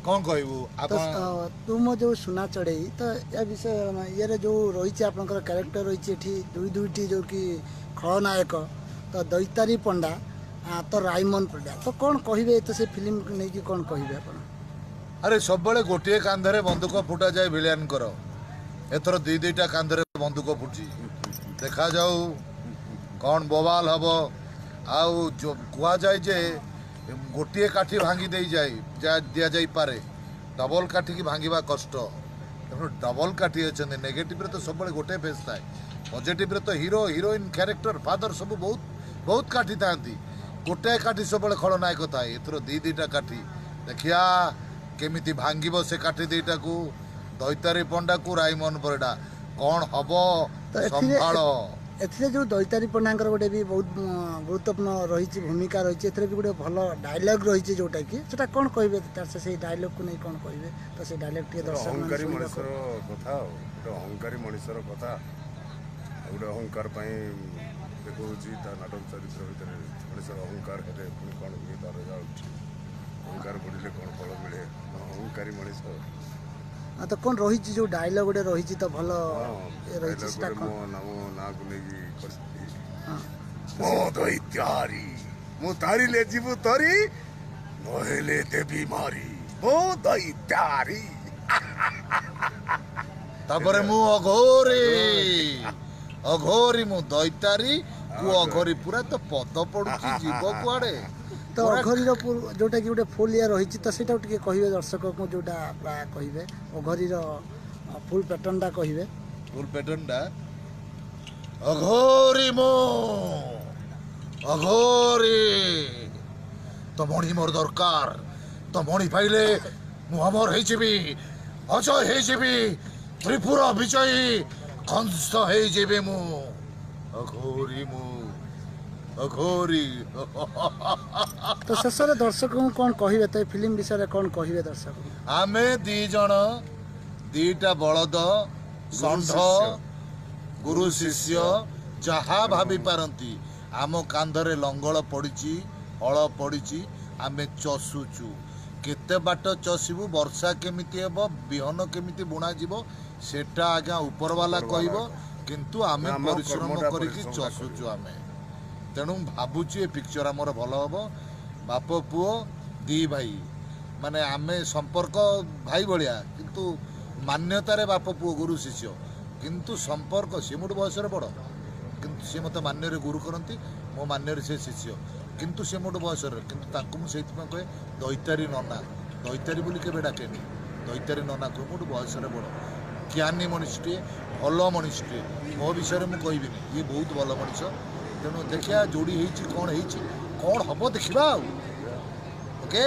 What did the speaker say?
कौन कहबू तो आप तुम जो सुना चढ़ई तो या विषय ये जो रही आपंकर क्यारेक्टर रही दुई दुईटी जो कि खलनायक तो दैतारी पंडा तो रायमन पंडा तो कौन कहे तो से फिल्म नहीं कि कौन कहे आप अरे सब बड़े गोटे कांधरे बंदूक फुटा जाए विलियन कर एथर दी दुईटा कांधरे बंदूक फुटी देखा जाऊ कौन बवाल हम आउ जो कह जाए जे गोटे काठी भांगी दे जाए दि जाई पारे डबल काठी की भांगा कष्ट तेणु डबल काठी अच्छा नेगेटिव तो सब गोटे फेस थाए पॉजिटिव तो हीरो हीरोइन क्यारेक्टर फादर सब बहुत बहुत काठी था गोटे काठी सब खलनायक थाए एथर दी दुईटा काठी देखिया केमिति भांगिब से काठी दुईटा को दैतारी पंडा को रायमन परिडा कौन हम तो संभाल एथिरे जो दैतारी पंडांकर गोटे भी बहुत गुरुत्वपूर्ण रही भूमिका रही है भी गोटे भल डायलॉग रही जोटा कि सेटा कौन कहे तार से डायलॉग को नहीं कौन कहे तो से डायलॉग टे दर्शक अहंकारी मनुष्यर कथा गोटे अहंकारी मनुष्यर कथा गोटे अहंकार देखा नाटक चरित्र भितर मनुष्य अहंकार हेले पुणी कौन हुए तार रिजल्ट अहंकार बढ़िले कौन फल मिले अहंकारी मनुष्य तो कौन रही जो डायलॉग गोटे रही तो भल रही मो नाम ना को लेकिन हाँ मो दैत्यारी मु तारी ले जीवु तरी नहेले देवी मारी मो दैत्यारी तापरे मु अघोरी अघोरी मु दैतारी को अघोरी पूरा तो पद पड़ुची जीव कुआडे तो अघरीर जोटा कि गोटे फुल या रही तो सेटा टिके कहिबे दर्शक को जोटा प्राय कहिबे अघरीर फुल पैटर्नटा कहिबे फुल पैटर्न डा अघोरी मो अघोरी तो मणि मोर दरकार तो मणि पाइले मु अमर हे जेबी अजय हे जेबी त्रिपुरा विजयी कंस हे जेबे मु अघोरी मु अघोरी तो शेष दर्शक को कौन कहिबे तो फिल्म विषय कौन कहिबे दर्शक आमे दी जण दीटा बलद षंढ गुरु शिष्य जहा भाभी पारंती आम कांधरे लंगल पड़ी हल पड़ी आमे चषुचु केते बाट चषिबु वर्षा केमिति हेबो बिहन केमिति बुणा जीवो सेटा आज्ञा ऊपर वाला कहबो किंतु आमे परिश्रम करिकि चषुचु आमे तेणु भावुची पिक्चर आमर भल हम बाप पुओ दी भाई माने आमे संपर्क भाई भाया किंतु मान्यतार बाप पुओ गुरु शिष्य किंतु संपर्क सी मोट बयस बड़ किंतु सी मत मान्य गुरु करती मो मान्य से शिष्य किंतु सी मोट बयस किंतु मुझे कहे दैतारी नना दैतारी बोली के डाकेनी दैतारी नना कह मोट बयस बड़ ज्ञानी मनीषटे भल मनीषटे मो विषय में कहबी ये बहुत भल मनीष तेणु देखिया जोड़ी कौन हम देखा ओके।